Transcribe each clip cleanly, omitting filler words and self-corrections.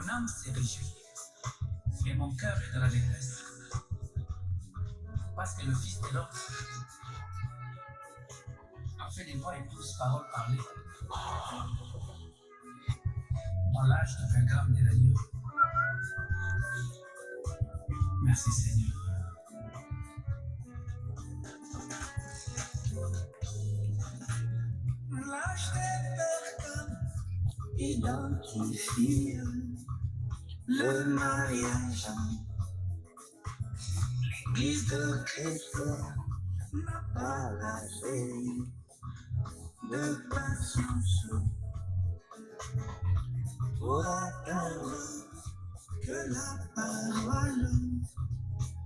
Mon âme s'est réjouie et mon cœur est dans la détresse. Parce que le Fils de l'homme a fait des voix et douces paroles parler dans l'âge du pergame de l'agneau. Merci Seigneur. L'âge des pergames identifie le mariage. L'église de Christ n'a pas lâché de patience pour attendre que la parole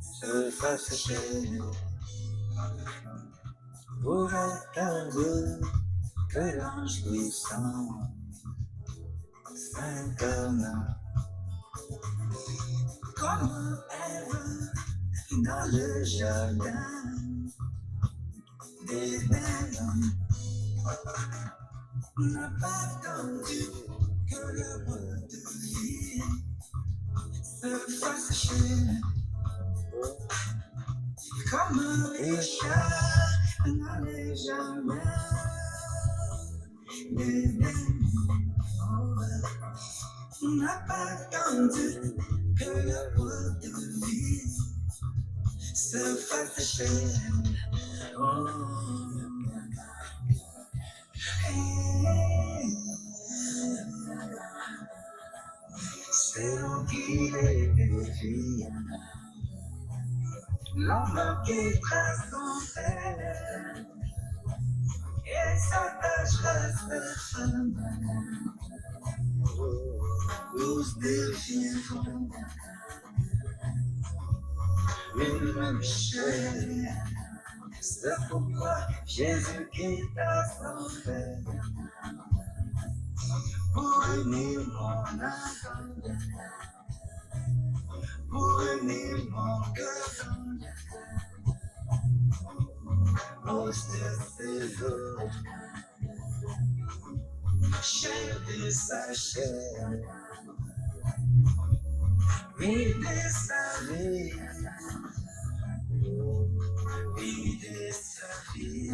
se fasse chair. Pour attendre que l'ange puissant s'incarne comme Ève dans le jardin d'Éden. N'a pas attendu que le roi de vie se fasse chair. Comme Richard n'allait jamais d'Éden. N'a pas attendu que le roi de vie se fasse chair. Oh, hey, c'est l'homme qui les vit. L'homme quittera son père et s'attachera à sa femme. Tous deviendront une même chair. C'est pourquoi Jésus quitta son père pour unir mon âme, pour unir mon cœur. L'os de ses os, chair de sa chair, vie de sa vie, vie de sa vie.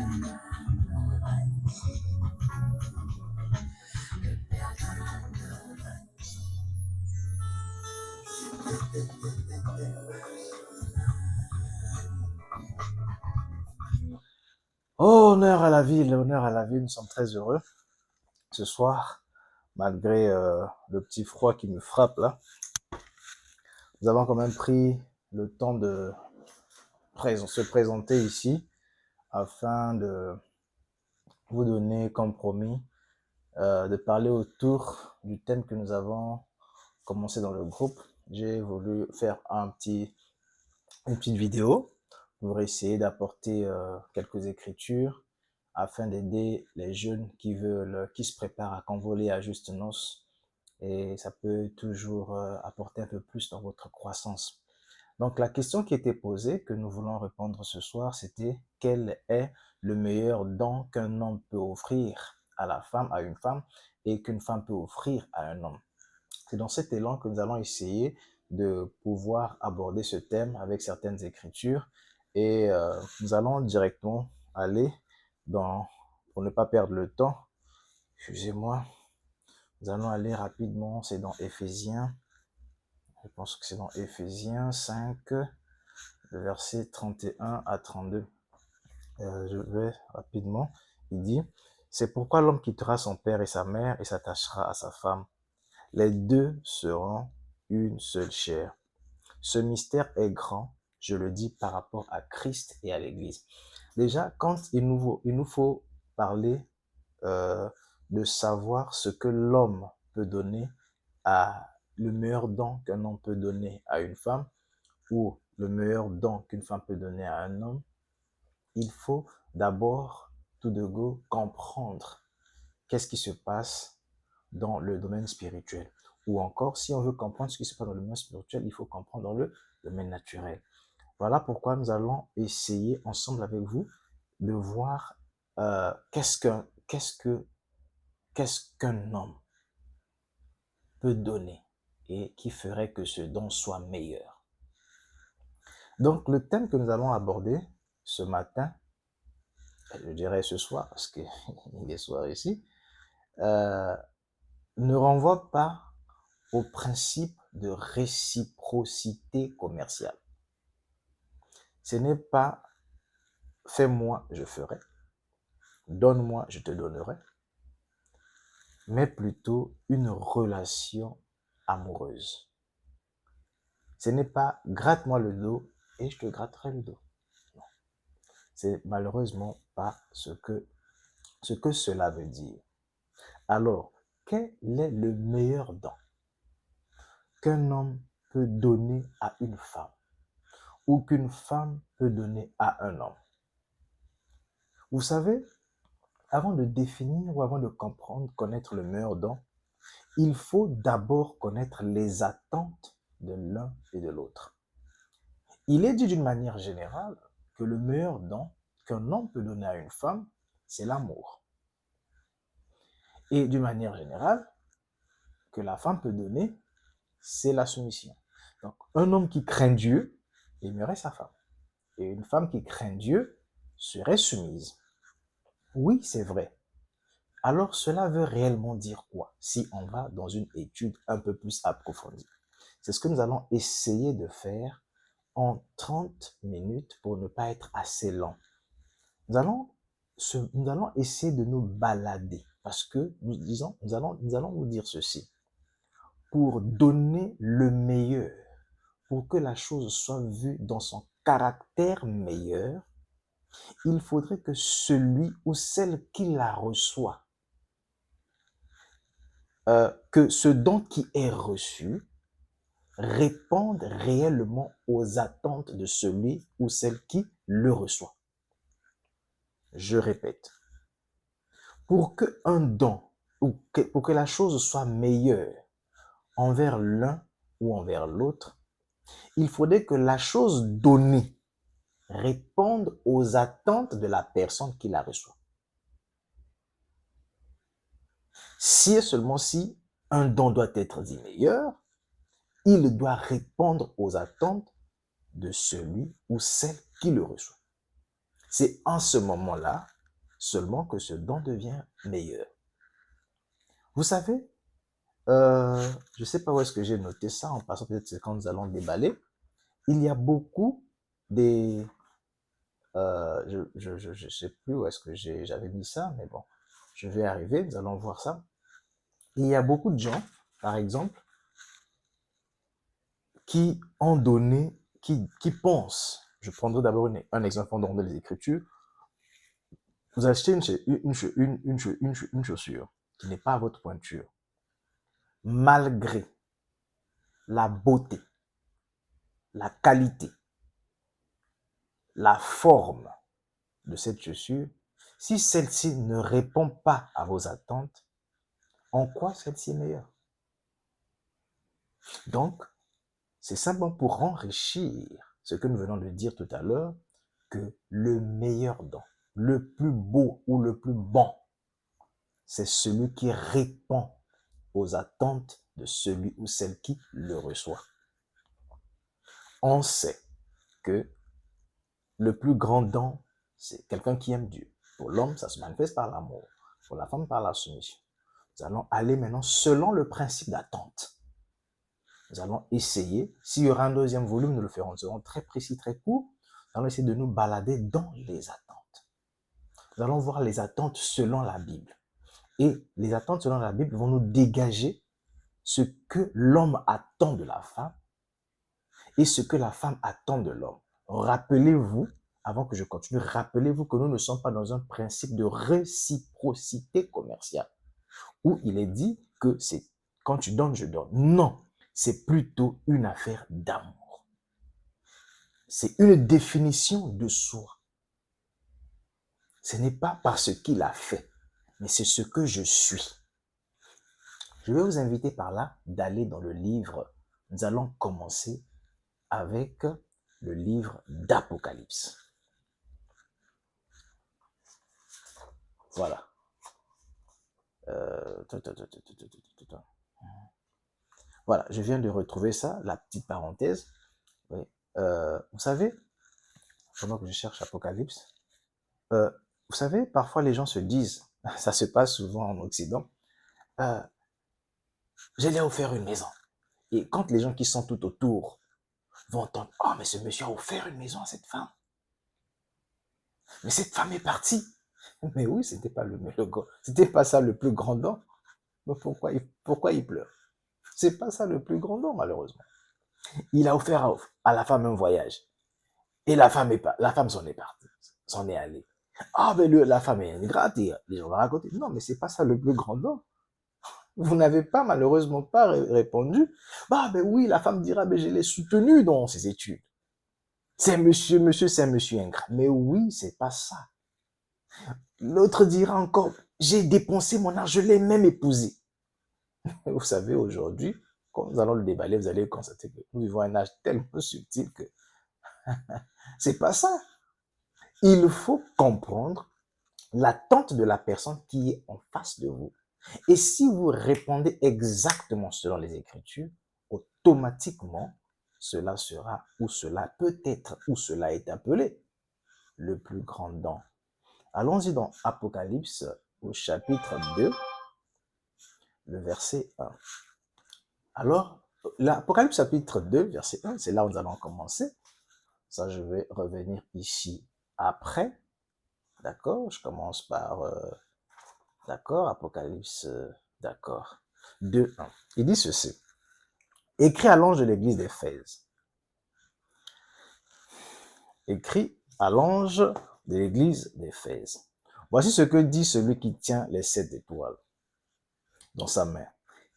Oh, honneur à la ville, honneur à la ville, nous sommes très heureux ce soir, malgré le petit froid qui me frappe là. Nous avons quand même pris le temps de se présenter ici afin de vous donner comme promis de parler autour du thème que nous avons commencé dans le groupe. J'ai voulu faire une petite vidéo pour essayer d'apporter quelques écritures afin d'aider les jeunes qui se préparent à convoler à juste noces, et ça peut toujours apporter un peu plus dans votre croissance. Donc la question qui était posée, que nous voulons répondre ce soir, c'était quel est le meilleur don qu'un homme peut offrir à une femme, et qu'une femme peut offrir à un homme. C'est dans cet élan que nous allons essayer de pouvoir aborder ce thème avec certaines écritures, et nous allons directement aller pour ne pas perdre le temps, excusez-moi, nous allons aller rapidement, c'est dans Éphésiens, je pense que c'est dans Éphésiens 5, le verset 31 à 32. Je vais rapidement, il dit, c'est pourquoi l'homme quittera son père et sa mère et s'attachera à sa femme. Les deux seront une seule chair. Ce mystère est grand, je le dis par rapport à Christ et à l'Église. Déjà, quand il nous faut parler de savoir ce que l'homme peut donner le meilleur don qu'un homme peut donner à une femme, ou le meilleur don qu'une femme peut donner à un homme, il faut d'abord, tout de go, comprendre qu'est-ce qui se passe dans le domaine spirituel. Ou encore, si on veut comprendre ce qui se passe dans le domaine spirituel, il faut comprendre dans le domaine naturel. Voilà pourquoi nous allons essayer ensemble avec vous de voir qu'est-ce qu'un homme peut donner et qui ferait que ce don soit meilleur. Donc, le thème que nous allons aborder ce matin, je dirais ce soir, parce qu'il est soir ici, euh, ne renvoie pas au principe de réciprocité commerciale. Ce n'est pas fais-moi, je ferai, donne-moi, je te donnerai, mais plutôt une relation amoureuse. Ce n'est pas gratte-moi le dos et je te gratterai le dos. Non. C'est malheureusement pas ce que cela veut dire. Alors, quel est le meilleur don qu'un homme peut donner à une femme ou qu'une femme peut donner à un homme? Vous savez, avant de définir ou avant de comprendre, connaître le meilleur don, il faut d'abord connaître les attentes de l'un et de l'autre. Il est dit d'une manière générale que le meilleur don qu'un homme peut donner à une femme, c'est l'amour. Et d'une manière générale, que la femme peut donner, c'est la soumission. Donc, un homme qui craint Dieu aimerait sa femme. Et une femme qui craint Dieu serait soumise. Oui, c'est vrai. Alors, cela veut réellement dire quoi si on va dans une étude un peu plus approfondie? C'est ce que nous allons essayer de faire en 30 minutes pour ne pas être assez lent. Nous allons essayer de nous balader parce que nous allons vous dire ceci. Pour donner le meilleur, pour que la chose soit vue dans son caractère meilleur, il faudrait que celui ou celle qui la reçoit, que ce don qui est reçu réponde réellement aux attentes de celui ou celle qui le reçoit. Je répète, pour que un don ou pour que la chose soit meilleure envers l'un ou envers l'autre, il faudrait que la chose donnée réponde aux attentes de la personne qui la reçoit. Si et seulement si un don doit être dit meilleur, il doit répondre aux attentes de celui ou celle qui le reçoit. C'est en ce moment-là seulement que ce don devient meilleur. Vous savez, je ne sais pas où est-ce que j'ai noté ça, en passant peut-être c'est quand nous allons déballer. Il y a beaucoup des... je ne sais plus où est-ce que j'avais mis ça, mais bon, je vais arriver, nous allons voir ça. Il y a beaucoup de gens, par exemple, qui ont donné, qui pensent, je prendrai d'abord un exemple dans les Écritures, vous achetez une chaussure qui n'est pas à votre pointure, malgré la beauté, la qualité, la forme de cette chaussure, si celle-ci ne répond pas à vos attentes, en quoi celle-ci est meilleure? Donc, c'est simplement pour enrichir ce que nous venons de dire tout à l'heure, que le meilleur don, le plus beau ou le plus bon, c'est celui qui répond aux attentes de celui ou celle qui le reçoit. On sait que le plus grand don, c'est quelqu'un qui aime Dieu. Pour l'homme, ça se manifeste par l'amour. Pour la femme, par la soumission. Nous allons aller maintenant selon le principe d'attente. Nous allons essayer, s'il y aura un deuxième volume, nous le ferons. Nous serons très précis, très courts. Nous allons essayer de nous balader dans les attentes. Nous allons voir les attentes selon la Bible. Et les attentes selon la Bible vont nous dégager ce que l'homme attend de la femme et ce que la femme attend de l'homme. Rappelez-vous, avant que je continue, rappelez-vous que nous ne sommes pas dans un principe de réciprocité commerciale, où il est dit que c'est quand tu donnes, je donne. Non, c'est plutôt une affaire d'amour. C'est une définition de soi. Ce n'est pas parce qu'il a fait, mais c'est ce que je suis. Je vais vous inviter par là d'aller dans le livre. Nous allons commencer avec le livre d'Apocalypse. Voilà. Voilà, je viens de retrouver ça, la petite parenthèse. Oui. Vous savez, pendant que je cherche Apocalypse, euh, vous savez, parfois les gens se disent, ça se passe souvent en Occident, euh, je lui ai offert une maison. Et quand les gens qui sont tout autour vont entendre, oh, mais ce monsieur a offert une maison à cette femme. Mais cette femme est partie. Mais oui, c'était pas ça le plus grand don. Mais pourquoi il pleure? C'est pas ça le plus grand don, malheureusement. Il a offert à la femme un voyage. Et la femme s'en est partie, s'en est allée. Ah, mais la femme est ingrate, et les gens vont raconter. Non, mais c'est pas ça le plus grand don. Vous n'avez pas, malheureusement, pas répondu. Bah, ben oui, la femme dira, ben je l'ai soutenu dans ses études. C'est c'est un monsieur ingrat. Mais oui, c'est pas ça. L'autre dira encore, j'ai dépensé mon argent, je l'ai même épousé. Vous savez, aujourd'hui, quand nous allons le déballer, vous allez constater que nous vivons un âge tellement subtil que c'est pas ça. Il faut comprendre l'attente de la personne qui est en face de vous. Et si vous répondez exactement selon les Écritures, automatiquement, cela sera ou cela peut être ou cela est appelé le plus grand don. Allons-y dans Apocalypse au chapitre 2, le verset 1. Alors, l'Apocalypse chapitre 2, verset 1, c'est là où nous allons commencer. Ça, je vais revenir ici après. D'accord? Je commence par, d'accord, Apocalypse, d'accord. 2, 1. Il dit ceci. Écrit à l'ange de l'église d'Éphèse. Écrit à l'ange de l'église d'Éphèse. Voici ce que dit celui qui tient les 7 étoiles dans sa main,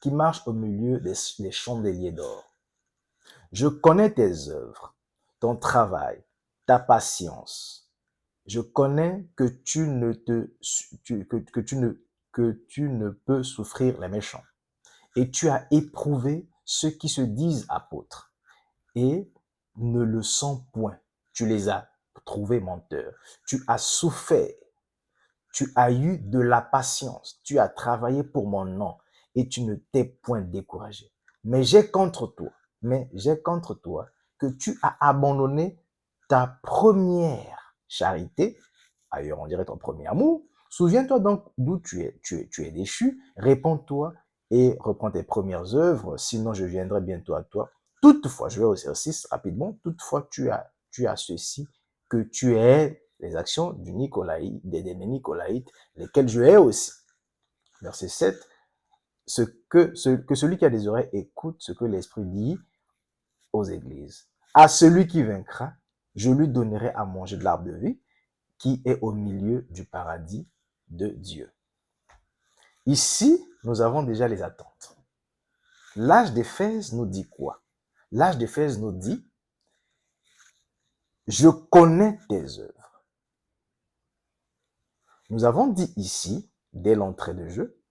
qui marche au milieu des chandeliers d'or. Je connais tes œuvres, ton travail, ta patience. Je connais que tu ne peux souffrir les méchants. Et tu as éprouvé ceux qui se disent apôtres et ne le sont point. Tu les as trouvés menteurs. Tu as souffert. Tu as eu de la patience. Tu as travaillé pour mon nom et tu ne t'es point découragé. Mais j'ai contre toi que tu as abandonné ta première charité, ailleurs on dirait ton premier amour. Souviens-toi donc d'où tu es déchu, réponds-toi et reprends tes premières œuvres, sinon je viendrai bientôt à toi. Toutefois, je vais au exercice rapidement, toutefois tu as ceci, que tu es les actions du Nicolaïte, des Nicolaïtes, lesquelles je hais aussi. Verset 7, que celui qui a des oreilles écoute ce que l'Esprit dit aux églises. À celui qui vaincra, je lui donnerai à manger de l'arbre de vie qui est au milieu du paradis de Dieu. Ici, nous avons déjà les attentes. L'âge d'Éphèse nous dit quoi? L'âge d'Éphèse nous dit, je connais tes œuvres. Nous avons dit ici, dès l'entrée de jeu,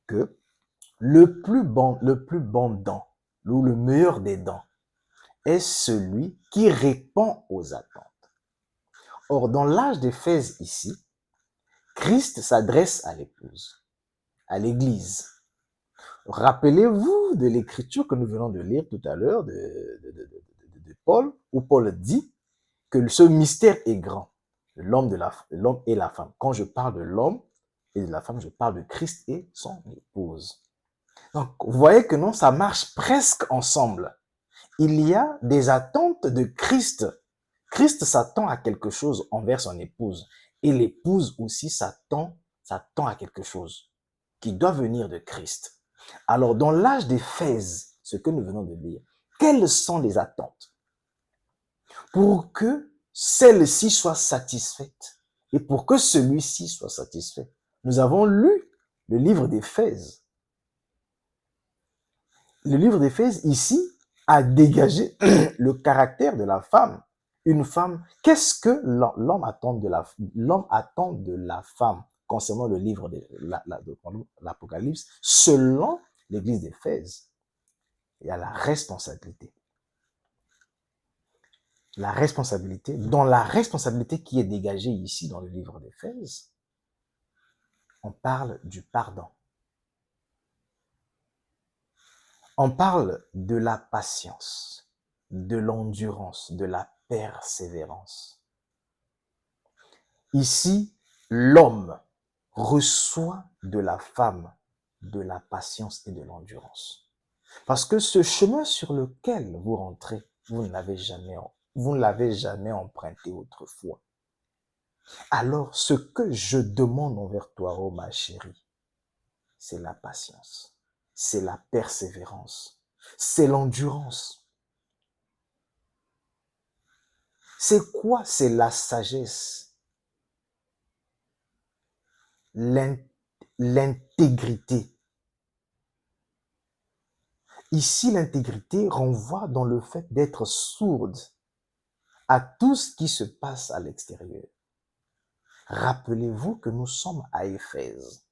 que le plus bon dent, ou le meilleur des dents, est celui qui répond aux attentes. Or, dans l'âge d'Éphèse ici, Christ s'adresse à l'épouse, à l'Église. Rappelez-vous de l'écriture que nous venons de lire tout à l'heure de Paul, où Paul dit que ce mystère est grand, l'homme et la femme. Quand je parle de l'homme et de la femme, je parle de Christ et son épouse. Donc, vous voyez que non, ça marche presque ensemble. Il y a des attentes de Christ. Christ s'attend à quelque chose envers son épouse. Et l'épouse aussi s'attend à quelque chose qui doit venir de Christ. Alors, dans l'âge d'Éphèse, ce que nous venons de lire, quelles sont les attentes? Pour que celle-ci soit satisfaite et pour que celui-ci soit satisfait. Nous avons lu le livre d'Éphèse. Le livre d'Éphèse, ici, a dégagé le caractère de la femme. Une femme, qu'est-ce que l'homme attend de la femme concernant le livre de l'Apocalypse, selon l'église d'Éphèse? Il y a la responsabilité. Dans la responsabilité qui est dégagée ici dans le livre d'Éphèse, on parle du pardon. On parle de la patience, de l'endurance, de la persévérance. Ici, l'homme reçoit de la femme de la patience et de l'endurance. Parce que ce chemin sur lequel vous rentrez, vous ne l'avez jamais emprunté autrefois. Alors, ce que je demande envers toi, oh ma chérie, c'est la patience, c'est la persévérance, c'est l'endurance. C'est quoi? C'est la sagesse, l'intégrité. Ici, l'intégrité renvoie dans le fait d'être sourde à tout ce qui se passe à l'extérieur. Rappelez-vous que nous sommes à Éphèse.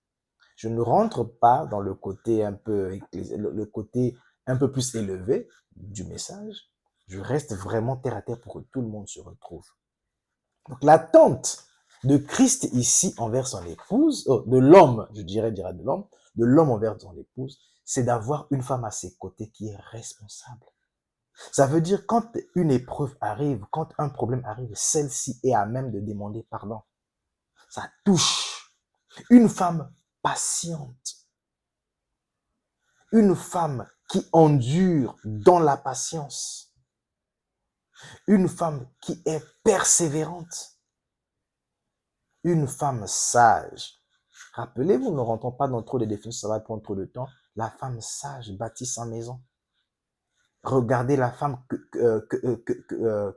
Je ne rentre pas dans le côté le côté un peu plus élevé du message. Je reste vraiment terre à terre pour que tout le monde se retrouve. Donc l'attente de Christ ici envers son épouse, de l'homme, je dirais de l'homme envers son épouse, c'est d'avoir une femme à ses côtés qui est responsable. Ça veut dire quand une épreuve arrive, quand un problème arrive, celle-ci est à même de demander pardon. Ça touche. Une femme patiente. Une femme qui endure dans la patience. Une femme qui est persévérante. Une femme sage. Rappelez-vous, ne rentrons pas dans trop de définitions, ça va prendre trop de temps. La femme sage bâtit sa maison. Regardez la femme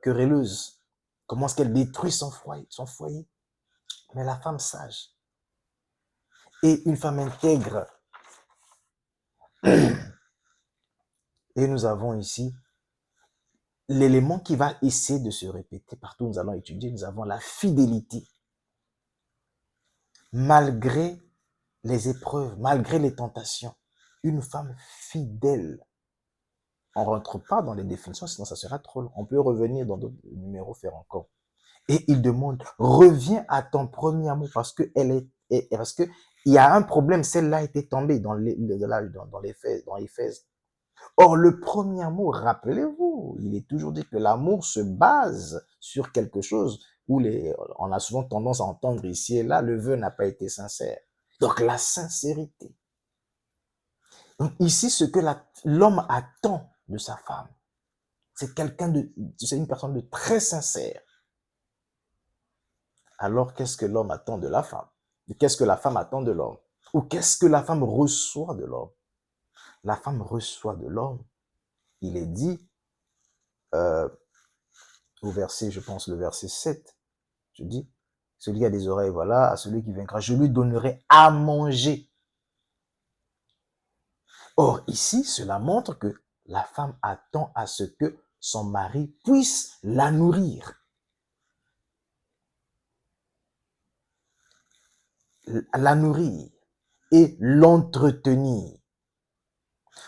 querelleuse. Comment est-ce qu'elle détruit son foyer. Mais la femme sage et une femme intègre. Et nous avons ici l'élément qui va essayer de se répéter partout où nous allons étudier. Nous avons la fidélité. Malgré les épreuves, malgré les tentations, une femme fidèle. On ne rentre pas dans les définitions, sinon ça sera trop long. On peut revenir dans d'autres numéros, faire encore. Et il demande, reviens à ton premier amour parce que parce que il y a un problème, celle-là était tombée dans Éphèse. Or, le premier amour, rappelez-vous, il est toujours dit que l'amour se base sur quelque chose où on a souvent tendance à entendre ici et là, le vœu n'a pas été sincère. Donc, la sincérité. Donc, ici, ce que l'homme attend de sa femme, c'est c'est une personne de très sincère. Alors, qu'est-ce que l'homme attend de la femme? Qu'est-ce que la femme attend de l'homme? Ou qu'est-ce que la femme reçoit de l'homme? La femme reçoit de l'homme. Il est dit, au verset, je pense, le verset 7, je dis, celui qui a des oreilles, voilà, à celui qui vaincra, je lui donnerai à manger. Or, ici, cela montre que la femme attend à ce que son mari puisse la nourrir. La nourrir et l'entretenir.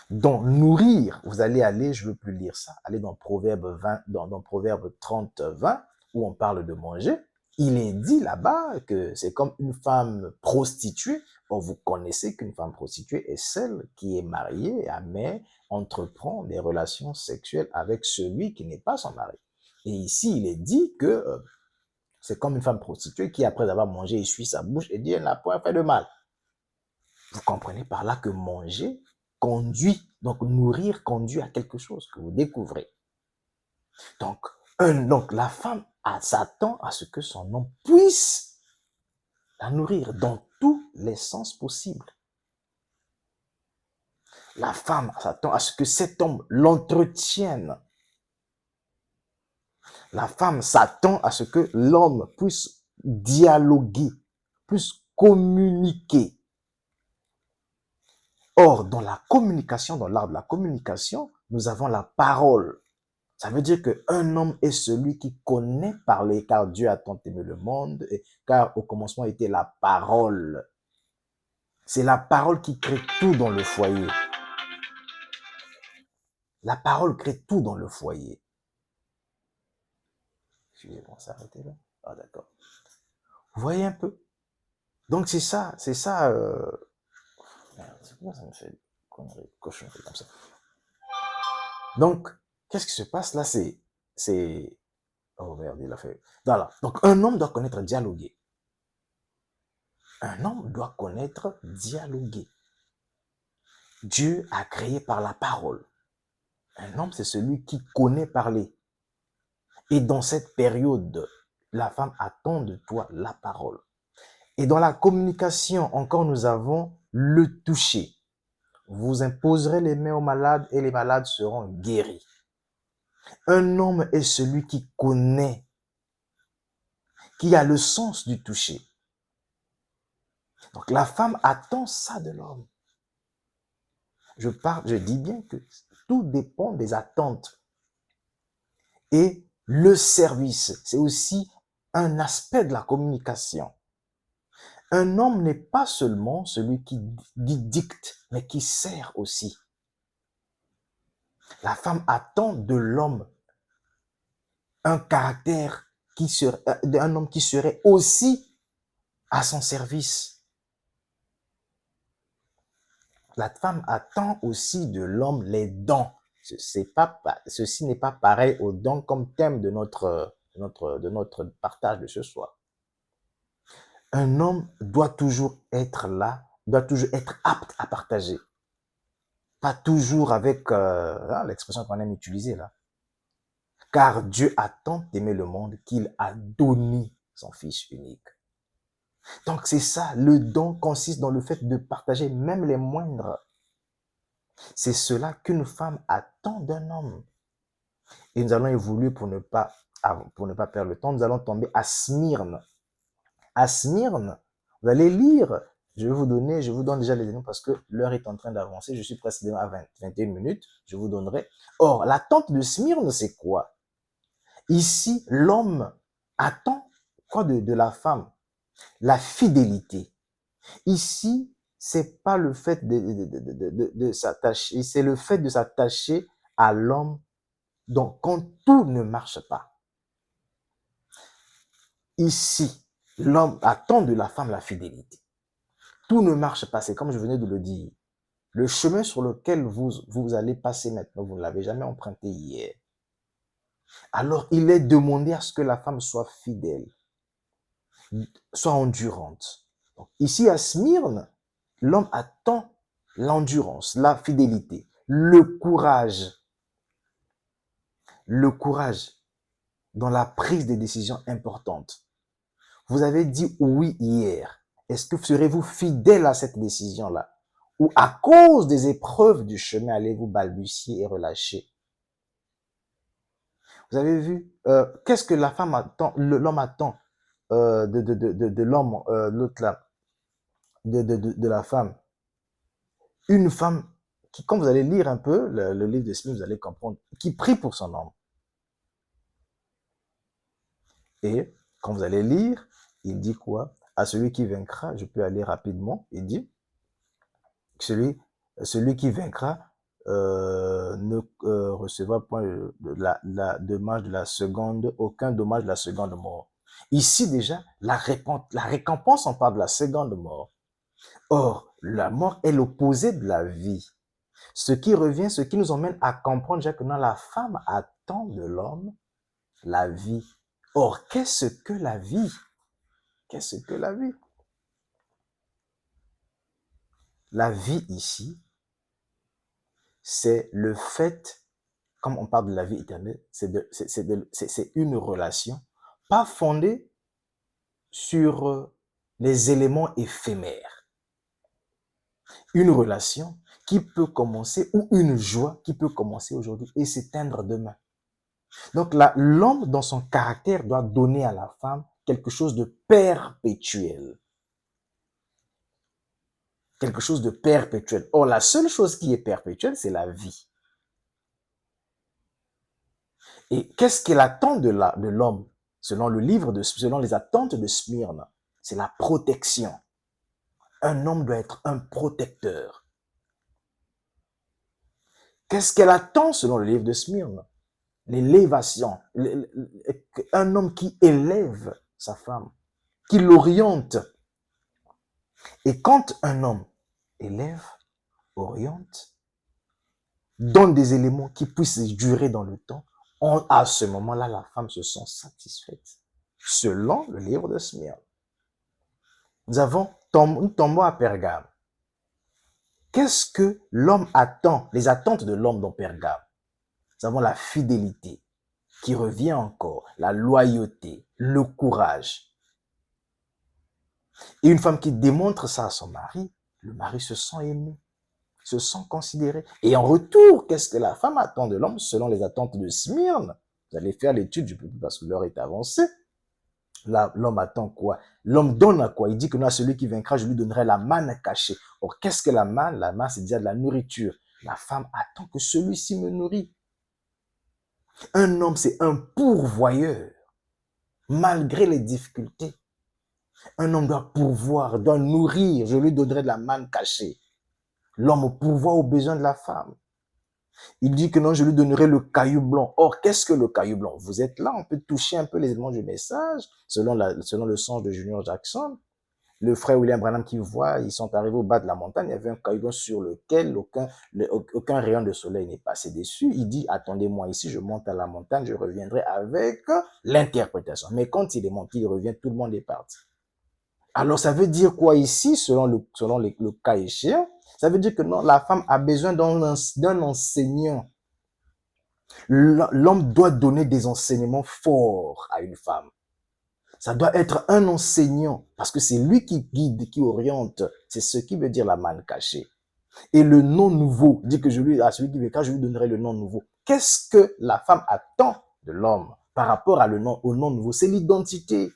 Donc, nourrir, vous allez aller, je ne veux plus lire ça, allez dans Proverbe 20, dans Proverbe 30, 20, où on parle de manger. Il est dit là-bas que c'est comme une femme prostituée. Or, vous connaissez qu'une femme prostituée est celle qui est mariée, mais entreprend des relations sexuelles avec celui qui n'est pas son mari. Et ici, il est dit que c'est comme une femme prostituée qui, après avoir mangé, essuie sa bouche et dit, elle n'a point fait de mal. Vous comprenez par là que manger conduit, donc nourrir conduit à quelque chose que vous découvrez. Donc la femme s'attend à ce que son homme puisse la nourrir dans tous les sens possibles. La femme s'attend à ce que cet homme l'entretienne. La femme s'attend à ce que l'homme puisse dialoguer, puisse communiquer. Or, dans la communication, dans l'art de la communication, nous avons la parole. Ça veut dire qu'un homme est celui qui connaît parler, car Dieu a tant aimé le monde, car au commencement était la parole. C'est la parole qui crée tout dans le foyer. La parole crée tout dans le foyer. Excusez-moi, s'arrêter là. Ah, d'accord. Vous voyez un peu? Donc, c'est ça. Merde, c'est pourquoi ça me fait connerie, cochonnerie comme ça. Donc, qu'est-ce qui se passe là? Oh merde, il a fait. Voilà. Donc, un homme doit connaître dialoguer. Un homme doit connaître dialoguer. Dieu a créé par la parole. Un homme, c'est celui qui connaît parler. Et dans cette période, la femme attend de toi la parole. Et dans la communication, encore, nous avons le toucher. Vous imposerez les mains aux malades et les malades seront guéris. Un homme est celui qui connaît, qui a le sens du toucher. Donc la femme attend ça de l'homme. Je dis bien que tout dépend des attentes. Et le service, c'est aussi un aspect de la communication. Un homme n'est pas seulement celui qui dicte, mais qui sert aussi. La femme attend de l'homme un caractère d'un homme qui serait aussi à son service. La femme attend aussi de l'homme les dons. Ceci n'est pas pareil aux dons comme thème de notre partage de ce soir. Un homme doit toujours être là, doit toujours être apte à partager. Pas toujours avec l'expression qu'on aime utiliser là. Car Dieu a tant aimé le monde qu'il a donné son Fils unique. Donc c'est ça, le don consiste dans le fait de partager même les moindres. C'est cela qu'une femme attend d'un homme. Et nous allons évoluer pour ne pas perdre le temps. Nous allons tomber à Smyrne. À Smyrne, vous allez lire. Je vous donne déjà les noms parce que l'heure est en train d'avancer. Je suis presque à 21 minutes. Je vous donnerai. Or, l'attente de Smyrne, c'est quoi? Ici, l'homme attend quoi de la femme? La fidélité. Ici, c'est pas le fait de s'attacher, c'est le fait de s'attacher à l'homme. Donc, quand tout ne marche pas, ici, l'homme attend de la femme la fidélité. Tout ne marche pas, c'est comme je venais de le dire. Le chemin sur lequel vous allez passer maintenant, vous ne l'avez jamais emprunté hier. Alors, il est demandé à ce que la femme soit fidèle, soit endurante. Donc, ici, à Smyrne, l'homme attend l'endurance, la fidélité, le courage dans la prise des décisions importantes. Vous avez dit oui hier. Est-ce que serez-vous fidèle à cette décision-là? Ou à cause des épreuves du chemin, allez-vous balbutier et relâcher? Vous avez vu, qu'est-ce que la femme attend, l'homme attend de l'homme, l'autre là, de la femme? Une femme qui, quand vous allez lire un peu le livre de Smith, vous allez comprendre, qui prie pour son homme. Et quand vous allez lire, il dit quoi? À celui qui vaincra, je peux aller rapidement, il dit, celui qui vaincra ne recevra point dommage de la seconde, aucun dommage de la seconde mort. Ici déjà, la récompense, on parle de la seconde mort. Or, la mort est l'opposé de la vie. Ce qui nous emmène à comprendre déjà que dans la femme attend de l'homme la vie. Or, qu'est-ce que la vie? Qu'est-ce que la vie? La vie ici, c'est le fait, comme on parle de la vie éternelle, c'est une relation, pas fondée sur les éléments éphémères. Une relation qui peut commencer, ou une joie qui peut commencer aujourd'hui et s'éteindre demain. Donc là, l'homme, dans son caractère, doit donner à la femme quelque chose de perpétuel. Quelque chose de perpétuel. Or, la seule chose qui est perpétuelle, c'est la vie. Et qu'est-ce qu'il attend de l'homme, selon les attentes de Smyrne? C'est la protection. Un homme doit être un protecteur. Qu'est-ce qu'elle attend selon le livre de Smyrne? L'élévation. Un homme qui élève sa femme, qui l'oriente. Et quand un homme élève, oriente, donne des éléments qui puissent durer dans le temps, à ce moment-là, la femme se sent satisfaite. Selon le livre de Smyrne. Nous tombons à Pergame. Qu'est-ce que l'homme attend, les attentes de l'homme dans Pergame? Nous avons la fidélité qui revient encore, la loyauté, le courage. Et une femme qui démontre ça à son mari, le mari se sent aimé, se sent considéré. Et en retour, qu'est-ce que la femme attend de l'homme selon les attentes de Smyrne? Vous allez faire l'étude, je peux plus parce que l'heure est avancée. L'homme attend quoi? L'homme donne à quoi? Il dit que non, à celui qui vaincra, je lui donnerai la manne cachée. Or, qu'est-ce que la manne? La manne, c'est déjà de la nourriture. La femme attend que celui-ci me nourrit. Un homme, c'est un pourvoyeur, malgré les difficultés. Un homme doit pourvoir, doit nourrir. Je lui donnerai de la manne cachée. L'homme pourvoit aux besoins de la femme. Il dit que non, je lui donnerai le caillou blanc. Or, qu'est-ce que le caillou blanc? Vous êtes là, on peut toucher un peu les éléments du message, selon le sens de Junior Jackson. Le frère William Branham qui voit, ils sont arrivés au bas de la montagne, il y avait un caillou blanc sur lequel aucun rayon de soleil n'est passé dessus. Il dit, attendez-moi ici, je monte à la montagne, je reviendrai avec l'interprétation. Mais quand il est monté, il revient, tout le monde est parti. Alors, ça veut dire quoi ici, selon le cas échéant? Ça veut dire que non, la femme a besoin d'un enseignant. L'homme doit donner des enseignements forts à une femme. Ça doit être un enseignant, parce que c'est lui qui guide, qui oriente. C'est ce qui veut dire la manne cachée. Et le nom nouveau, dit que à celui qui vaincra, je lui donnerai le nom nouveau. Qu'est-ce que la femme attend de l'homme par rapport au nom nouveau? C'est l'identité.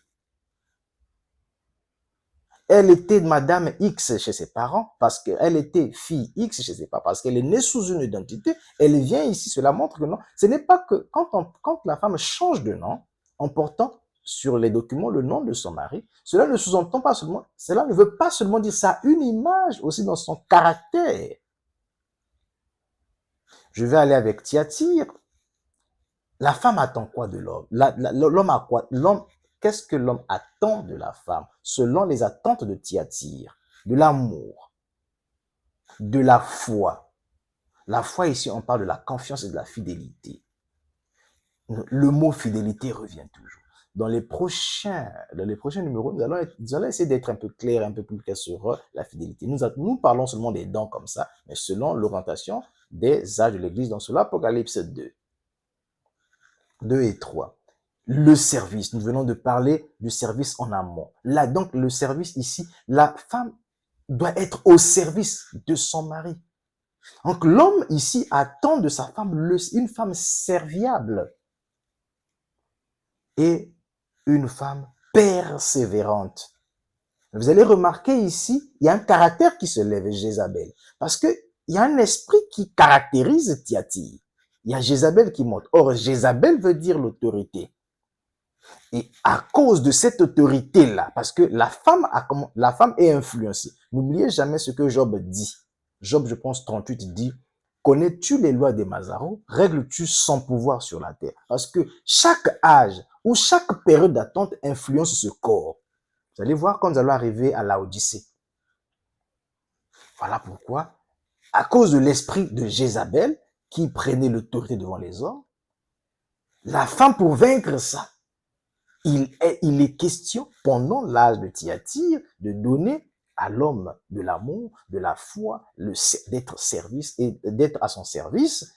Elle était Madame X chez ses parents parce qu'elle était fille X chez ses parents, parce qu'elle est née sous une identité. Elle vient ici, cela montre que non. Ce n'est pas que quand la femme change de nom en portant sur les documents le nom de son mari, cela ne sous-entend pas seulement, cela ne veut pas seulement dire ça, une image aussi dans son caractère. Je vais aller avec Thyatire. La femme attend quoi de l'homme? L'homme a quoi? Qu'est-ce que l'homme attend de la femme selon les attentes de Thyatire? De l'amour, de la foi. La foi ici, on parle de la confiance et de la fidélité. Le mot fidélité revient toujours. Dans les prochains numéros, nous allons essayer d'être un peu clair, un peu plus clair sur la fidélité. Nous parlons seulement des dons comme ça, mais selon l'orientation des âges de l'Église dans l'Apocalypse 2 et 3. Le service, nous venons de parler du service en amont. Là, donc, le service ici, la femme doit être au service de son mari. Donc, l'homme ici attend de sa femme une femme serviable et une femme persévérante. Vous allez remarquer ici, il y a un caractère qui se lève, Jézabel, parce que il y a un esprit qui caractérise Thyatire. Il y a Jézabel qui monte. Or, Jézabel veut dire l'autorité. Et à cause de cette autorité-là, parce que la femme est influencée. N'oubliez jamais ce que Job dit. Job, je pense, 38 dit, connais-tu les lois des Mazarous? Règles-tu son pouvoir sur la terre? Parce que chaque âge ou chaque période d'attente influence ce corps. Vous allez voir quand nous allons arriver à la Odyssée. Voilà pourquoi, à cause de l'esprit de Jézabel, qui prenait l'autorité devant les hommes, la femme, pour vaincre ça, il est question, pendant l'âge de Thyatire, de donner à l'homme de l'amour, de la foi, d'être à son service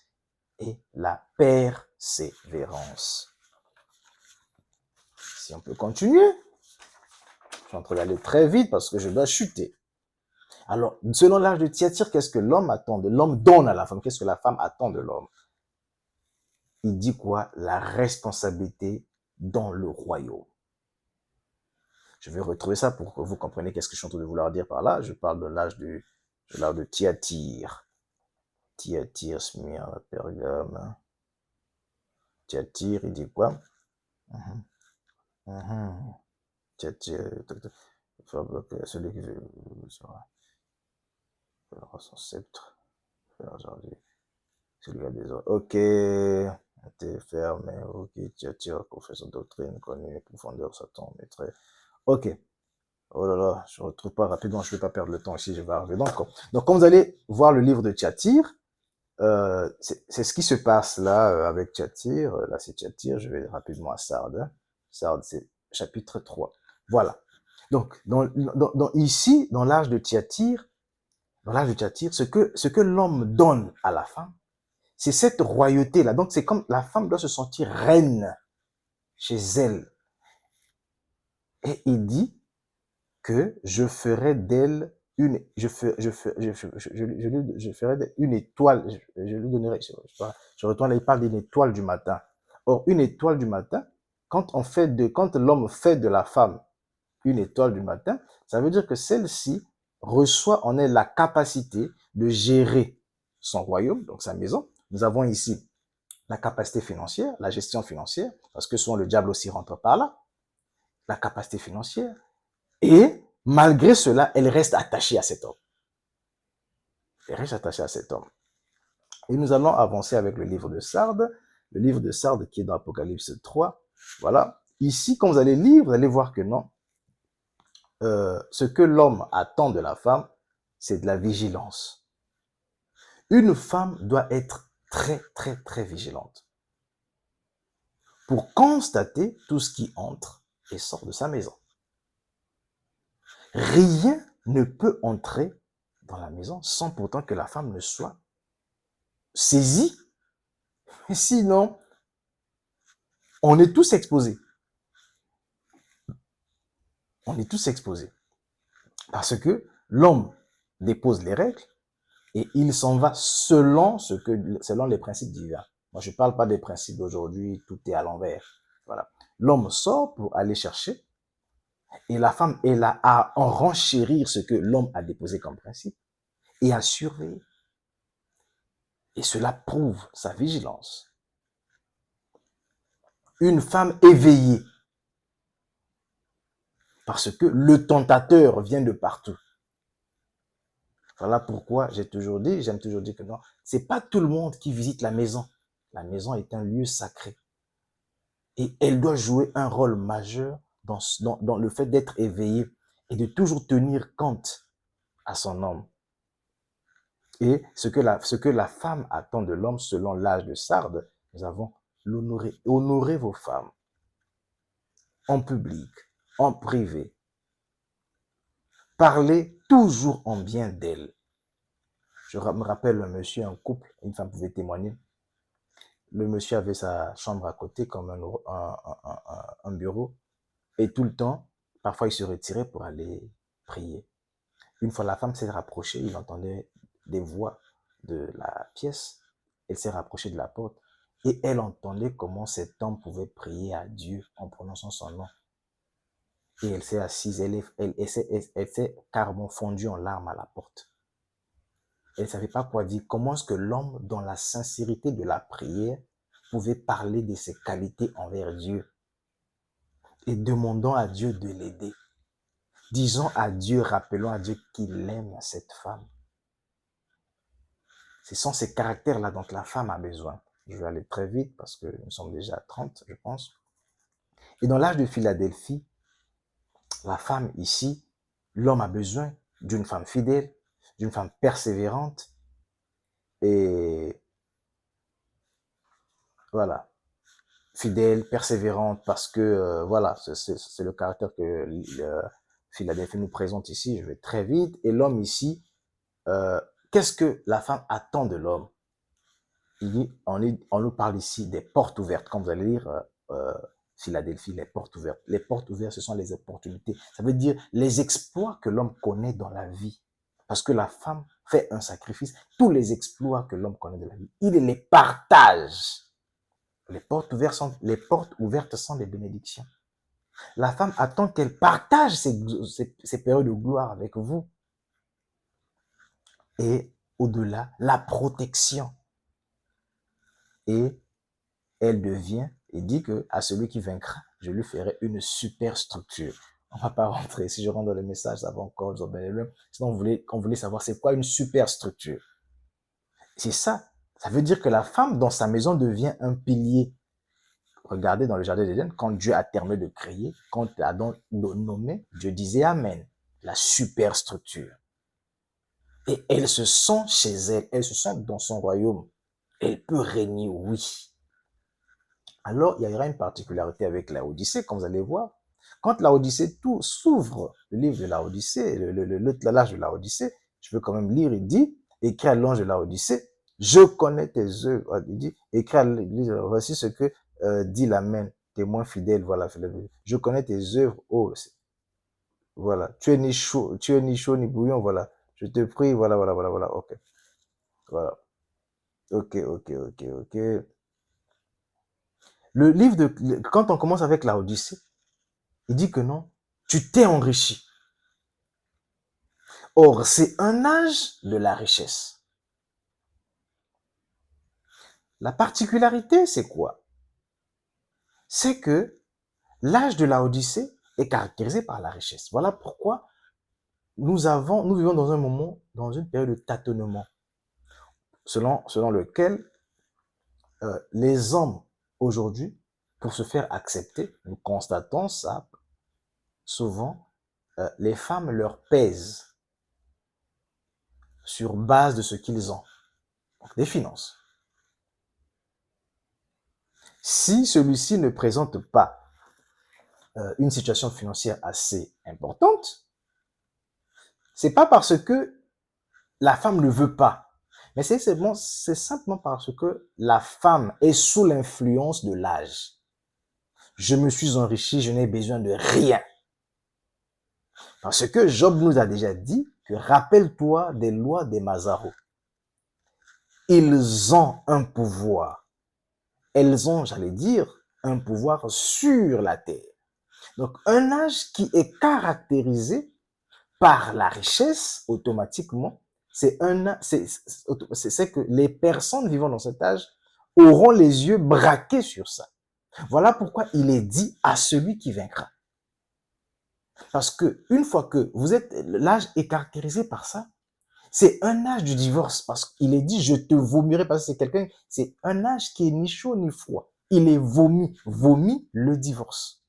et la persévérance. Si on peut continuer, je suis en train d'aller très vite parce que je dois chuter. Alors, selon l'âge de Thyatire, qu'est-ce que l'homme attend de l'homme donne à la femme? Qu'est-ce que la femme attend de l'homme? Il dit quoi? La responsabilité dans le royaume. Je vais retrouver ça pour que vous compreniez qu'est-ce que je suis en train de vouloir dire par là. Je parle de l'âge de Thyatire. Thyatire, Smyrne, Pergame. Thyatire, il dit quoi? Thyatire, celui qui sera son sceptre. Celui qui a des ordres. Ok. T'es fermé. Ok. Thyatire, confesse doctrine, connue, profondeur, Satan, maîtrise. Ok. Oh là là, je ne retrouve pas rapidement, je ne vais pas perdre le temps ici, je vais arriver. Donc, quand vous allez voir le livre de Thyatire, c'est ce qui se passe là avec Tchatir. Là, c'est Tchatir. Je vais rapidement à Sardes. Hein. Sardes, c'est chapitre 3. Voilà. Donc, ici, dans l'âge de Tchatir, ce que l'homme donne à la femme, c'est cette royauté-là. Donc, c'est comme la femme doit se sentir reine chez elle. Et il dit que je ferai d'elle une, je ferai une étoile, je lui donnerai, je retourne là, il parle d'une étoile du matin. Or, une étoile du matin, quand l'homme fait de la femme une étoile du matin, ça veut dire que celle-ci reçoit en elle la capacité de gérer son royaume, donc sa maison. Nous avons ici la capacité financière, la gestion financière, parce que souvent le diable aussi rentre par là, la capacité financière, et malgré cela, elle reste attachée à cet homme. Elle reste attachée à cet homme. Et nous allons avancer avec le livre de Sardes qui est dans Apocalypse 3. Voilà. Ici, quand vous allez lire, vous allez voir que non. Ce que l'homme attend de la femme, c'est de la vigilance. Une femme doit être très, très, très vigilante pour constater tout ce qui entre et sort de sa maison. Rien ne peut entrer dans la maison sans pourtant que la femme ne soit saisie. Et sinon, on est tous exposés. On est tous exposés. Parce que l'homme dépose les règles et il s'en va selon les principes divins. Moi, je ne parle pas des principes d'aujourd'hui, tout est à l'envers. Voilà. L'homme sort pour aller chercher et la femme est là à en renchérir ce que l'homme a déposé comme principe et à surveiller. Et cela prouve sa vigilance. Une femme éveillée parce que le tentateur vient de partout. Voilà pourquoi j'aime toujours dire que non, c'est pas tout le monde qui visite la maison. La maison est un lieu sacré. Et elle doit jouer un rôle majeur dans le fait d'être éveillée et de toujours tenir compte à son homme. Et ce que la femme attend de l'homme selon l'âge de Sardes, nous avons l'honorer. Honorez vos femmes en public, en privé. Parlez toujours en bien d'elles. Je me rappelle un monsieur, un couple, une femme pouvait témoigner. Le monsieur avait sa chambre à côté comme un bureau. Et tout le temps, parfois il se retirait pour aller prier. Une fois la femme s'est rapprochée, il entendait des voix de la pièce. Elle s'est rapprochée de la porte et elle entendait comment cet homme pouvait prier à Dieu en prononçant son nom. Et elle s'est assise, elle s'est carrément fondue en larmes à la porte. Elle ne savait pas quoi dire. Comment est-ce que l'homme, dans la sincérité de la prière, pouvait parler de ses qualités envers Dieu et demandant à Dieu de l'aider. Disons à Dieu, rappelons à Dieu qu'il aime cette femme. Ce sont ces caractères-là dont la femme a besoin. Je vais aller très vite parce que nous sommes déjà à 30, je pense. Et dans l'âge de Philadelphie, la femme ici, l'homme a besoin d'une femme fidèle, d'une femme persévérante et voilà, fidèle, persévérante parce que voilà, c'est le caractère que Philadelphie nous présente ici. Je vais très vite. Et l'homme ici, qu'est-ce que la femme attend de l'homme? On nous parle ici des portes ouvertes. Quand vous allez lire Philadelphie, les portes ouvertes. Les portes ouvertes, ce sont les opportunités. Ça veut dire les exploits que l'homme connaît dans la vie. Parce que la femme fait un sacrifice. Tous les exploits que l'homme connaît de la vie, il les partage. Les portes ouvertes sont des bénédictions. La femme attend qu'elle partage ces périodes de gloire avec vous. Et au-delà, la protection. Et elle devient et dit que à celui qui vaincra, je lui ferai une super structure. On va pas rentrer. Si je rentre dans le message, ça va encore nous embêter. Sinon, on voulait savoir c'est quoi une super structure. C'est ça. Ça veut dire que la femme dans sa maison devient un pilier. Regardez dans le jardin d'Éden, quand Dieu a terminé de créer, quand Adam nommé, Dieu disait Amen. La superstructure. Et elle se sent chez elle, elle se sent dans son royaume. Elle peut régner, oui. Alors, il y aura une particularité avec la Odyssée, comme vous allez voir. Quand la Odyssée tout s'ouvre, le livre de la Odyssée, l'âge de la Odyssée, je veux quand même lire, il dit, écrit à l'ange de la Odyssée, je connais tes œuvres. Il dit, écrit à l'ange, voici ce que dit l'Amen, témoin fidèle, voilà, je connais tes œuvres, oh, voilà, tu es ni chaud ni bouillon, voilà, je te prie, voilà, voilà, voilà, voilà, ok, voilà, ok, ok, ok, ok. Le livre quand on commence avec la Odyssée, il dit que non, tu t'es enrichi. Or, c'est un âge de la richesse. La particularité, c'est quoi? C'est que l'âge de la Odyssée est caractérisé par la richesse. Voilà pourquoi nous vivons dans un moment, dans une période de tâtonnement, selon lequel les hommes aujourd'hui, pour se faire accepter, nous constatons ça souvent, les femmes leur pèsent sur base de ce qu'ils ont, donc des finances. Si celui-ci ne présente pas une situation financière assez importante, c'est pas parce que la femme ne veut pas, mais c'est simplement parce que la femme est sous l'influence de l'âge. Je me suis enrichi, je n'ai besoin de rien. Parce que Job nous a déjà dit que rappelle-toi des lois des Mazaro. Ils ont un pouvoir. Elles ont, j'allais dire, un pouvoir sur la terre. Donc, un âge qui est caractérisé par la richesse, automatiquement, c'est que les personnes vivant dans cet âge auront les yeux braqués sur ça. Voilà pourquoi il est dit à celui qui vaincra. Parce que une fois que l'âge est caractérisé par ça, c'est un âge du divorce. Parce qu'il est dit, je te vomirai, parce que c'est un âge qui est ni chaud ni froid. Il est vomi le divorce.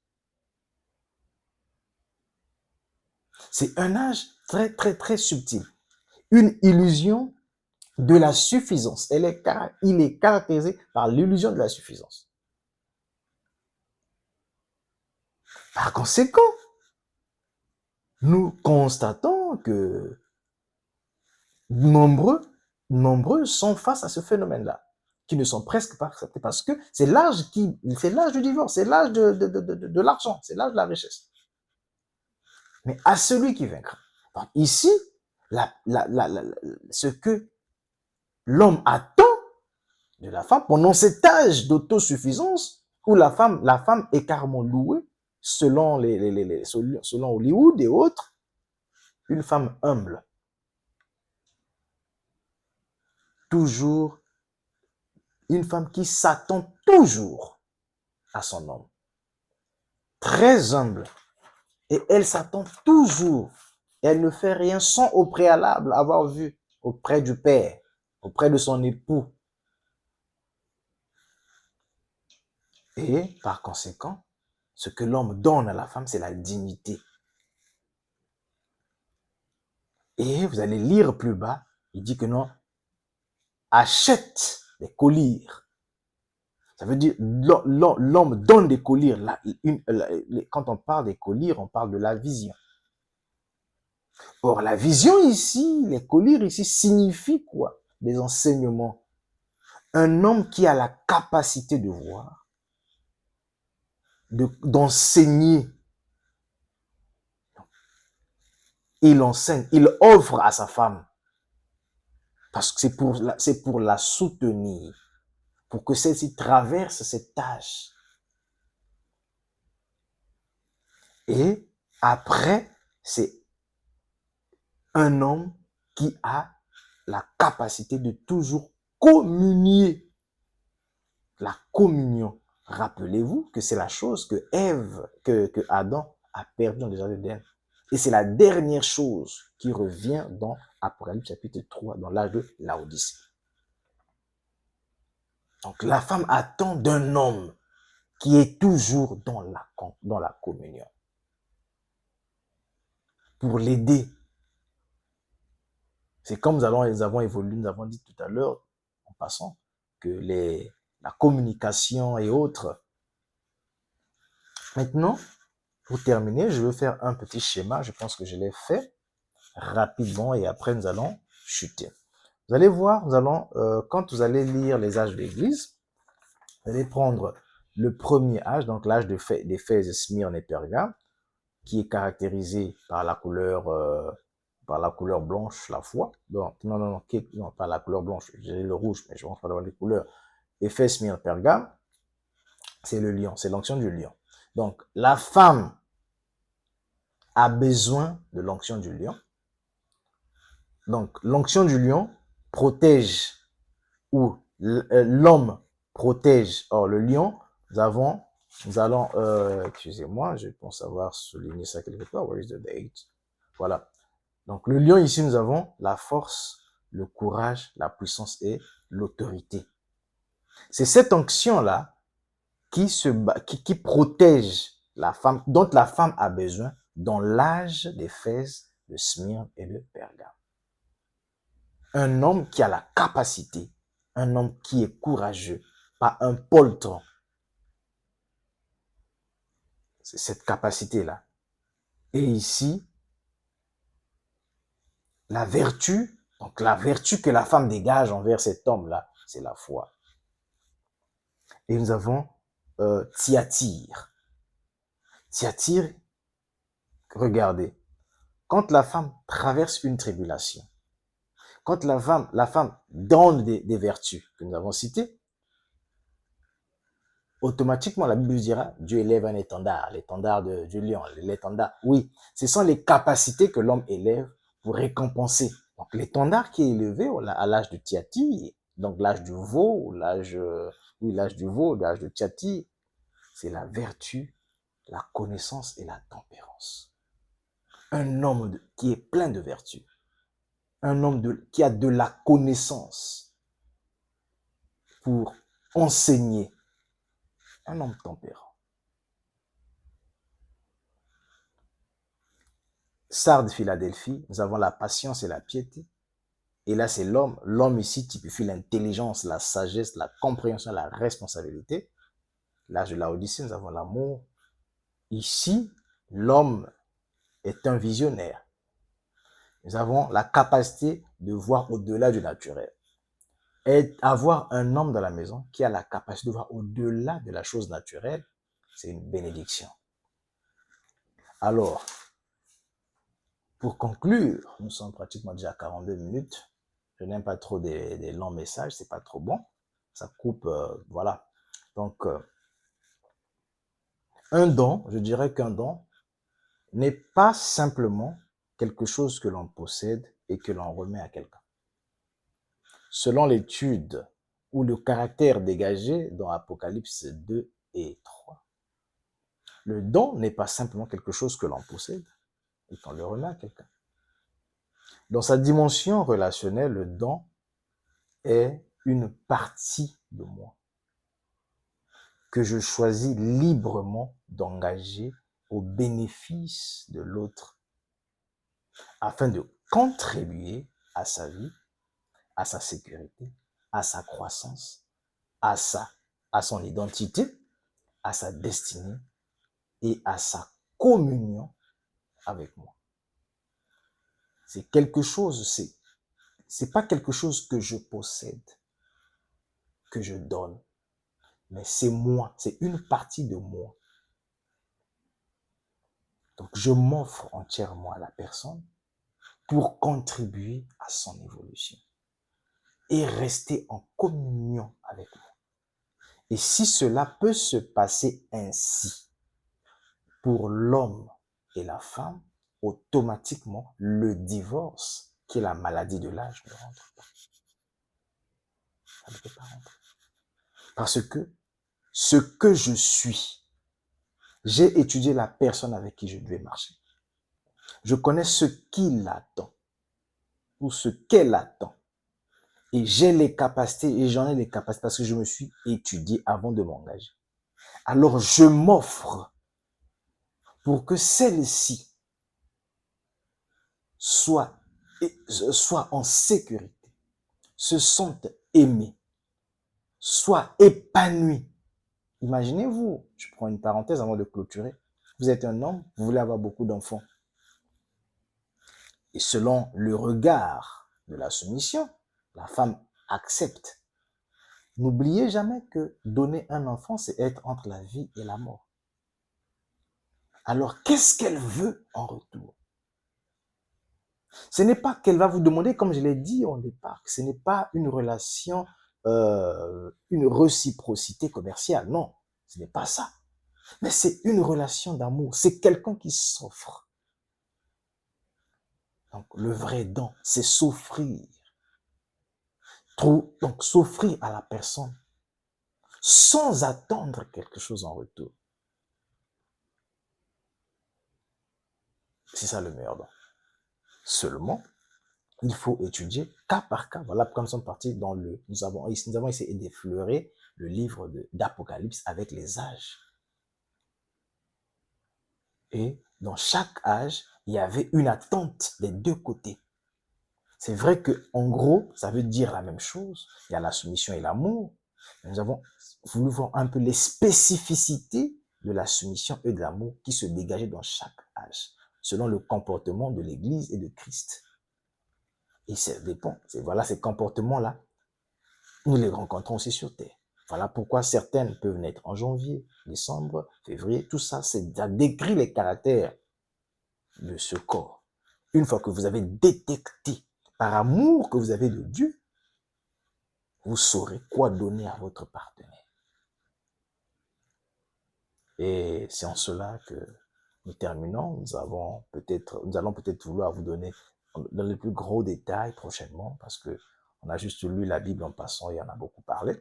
C'est un âge très, très, très subtil. Une illusion de la suffisance. Il est caractérisé par l'illusion de la suffisance. Par conséquent, nous constatons que nombreux sont face à ce phénomène-là, qui ne sont presque pas acceptés parce que c'est l'âge du divorce, c'est l'âge de l'argent, c'est l'âge de la richesse. Mais à celui qui vaincra. Donc ici, ce que l'homme attend de la femme pendant cet âge d'autosuffisance où la femme est carrément louée selon Hollywood et autres, une femme humble, toujours une femme qui s'attend toujours à son homme, très humble, et elle s'attend toujours, elle ne fait rien sans au préalable avoir vu auprès du père, auprès de son époux. Et par conséquent, ce que l'homme donne à la femme, c'est la dignité. Et vous allez lire plus bas, il dit que non, achète des colliers. Ça veut dire l'homme donne des colliers. Quand on parle des colliers, on parle de la vision. Or, la vision ici, les colliers ici signifient quoi? Des enseignements. Un homme qui a la capacité de voir, d'enseigner. Il enseigne, il offre à sa femme. Parce que c'est pour la soutenir, pour que celle-ci traverse cette tâche. Et après, c'est un homme qui a la capacité de toujours communier. La communion. Rappelez-vous que c'est la chose que que Adam a perdue dans le jardin d'Éden. Et c'est la dernière chose qui revient dans Apocalypse chapitre 3, dans l'âge de Laodicée. Donc la femme attend d'un homme qui est toujours dans la communion. Pour l'aider. C'est comme nous avons évolué, nous avons dit tout à l'heure, en passant, que la communication et autres. Maintenant, pour terminer, je veux faire un petit schéma. Je pense que je l'ai fait rapidement et après nous allons chuter. Vous allez voir, quand vous allez lire les âges de l'Église, vous allez prendre le premier âge, donc l'âge d'Éphèse, Smyrne et Pergame, qui est caractérisé par la couleur blanche, la foi. Non, pas la couleur blanche, j'ai le rouge, mais je rentre pas dans les couleurs. Éphèse, Smyrne, Pergame, c'est le lion, c'est l'onction du lion. Donc, la femme a besoin de l'onction du lion. Donc, l'onction du lion protège, ou l'homme protège. Or, le lion, excusez-moi, je pense avoir souligné ça quelque part. Where is the date? Voilà. Donc, le lion, ici, nous avons la force, le courage, la puissance et l'autorité. C'est cette onction-là qui protège la femme, dont la femme a besoin dans l'âge d'Éphèse, de Smyrne et de Pergame. Un homme qui a la capacité, un homme qui est courageux, pas un poltron. C'est cette capacité-là. Et ici, la vertu, donc la vertu que la femme dégage envers cet homme-là, c'est la foi. Et nous avons Thyatire. Thyatire, regardez, quand la femme traverse une tribulation, quand la femme donne des vertus que nous avons citées, automatiquement la Bible dira Dieu élève un étendard, l'étendard du lion, l'étendard. Oui, ce sont les capacités que l'homme élève pour récompenser. Donc l'étendard qui est élevé à l'âge de Thyatire, donc l'âge du veau, l'âge du veau, l'âge de Thyatire, c'est la vertu, la connaissance et la tempérance. Un homme qui est plein de vertus, un homme qui a de la connaissance pour enseigner, un homme tempérant. Sardes, Philadelphie, nous avons la patience et la piété. Et là, c'est l'homme. L'homme ici typifie l'intelligence, la sagesse, la compréhension, la responsabilité. L'âge de Laodicée, nous avons l'amour. Ici, l'homme est un visionnaire. Nous avons la capacité de voir au-delà du naturel. Et avoir un homme dans la maison qui a la capacité de voir au-delà de la chose naturelle, c'est une bénédiction. Alors, pour conclure, nous sommes pratiquement déjà à 42 minutes. Je n'aime pas trop des longs messages, c'est pas trop bon. Ça coupe, voilà. Donc, un don, je dirais qu'un don n'est pas simplement quelque chose que l'on possède et que l'on remet à quelqu'un. Selon l'étude ou le caractère dégagé dans Apocalypse 2 et 3, le don n'est pas simplement quelque chose que l'on possède et qu'on le remet à quelqu'un. Dans sa dimension relationnelle, le don est une partie de moi que je choisis librement d'engager au bénéfice de l'autre afin de contribuer à sa vie, à sa sécurité, à sa croissance, à son identité, à sa destinée et à sa communion avec moi. C'est quelque chose, c'est pas quelque chose que je possède, que je donne, mais c'est moi, c'est une partie de moi. Donc je m'offre entièrement à la personne pour contribuer à son évolution et rester en communion avec moi. Et si cela peut se passer ainsi pour l'homme et la femme, automatiquement, le divorce, qui est la maladie de l'âge, ne rentre pas. Ça ne peut pas rentrer. Parce que ce que je suis, j'ai étudié la personne avec qui je devais marcher. Je connais ce qu'il attend ou ce qu'elle attend. Et j'ai les capacités et j'en ai les capacités parce que je me suis étudié avant de m'engager. Alors je m'offre pour que celle-ci soit soient en sécurité, se sentent aimés, soient épanouis. Imaginez-vous, je prends une parenthèse avant de clôturer, vous êtes un homme, vous voulez avoir beaucoup d'enfants. Et selon le regard de la soumission, la femme accepte. N'oubliez jamais que donner un enfant, c'est être entre la vie et la mort. Alors, qu'est-ce qu'elle veut en retour? Ce n'est pas qu'elle va vous demander, comme je l'ai dit au départ, ce n'est pas une relation, une réciprocité commerciale. Non, ce n'est pas ça. Mais c'est une relation d'amour. C'est quelqu'un qui s'offre. Donc, le vrai don, c'est s'offrir. Donc, s'offrir à la personne sans attendre quelque chose en retour. C'est ça le meilleur don. Seulement, il faut étudier cas par cas. Voilà pourquoi nous sommes partis dans nous avons essayé d'effleurer le livre d'Apocalypse avec les âges. Et dans chaque âge, il y avait une attente des deux côtés. C'est vrai que, en gros, ça veut dire la même chose. Il y a la soumission et l'amour. Nous avons voulu voir un peu les spécificités de la soumission et de l'amour qui se dégageaient dans chaque âge, selon le comportement de l'Église et de Christ. Et ça dépend. Voilà, ces comportements-là, nous les rencontrons aussi sur Terre. Voilà pourquoi certaines peuvent naître en janvier, décembre, février. Tout ça, ça décrit les caractères de ce corps. Une fois que vous avez détecté, par amour que vous avez de Dieu, vous saurez quoi donner à votre partenaire. Et c'est en cela que nous terminons. Nous allons peut-être vouloir vous donner dans les plus gros détails prochainement, parce que on a juste lu la Bible en passant et on a beaucoup parlé.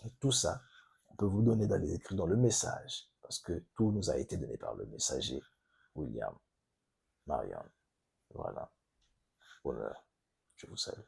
Et tout ça, on peut vous donner dans les écrits, dans le message, parce que tout nous a été donné par le messager William Marion. Voilà. Honneur. Je vous salue.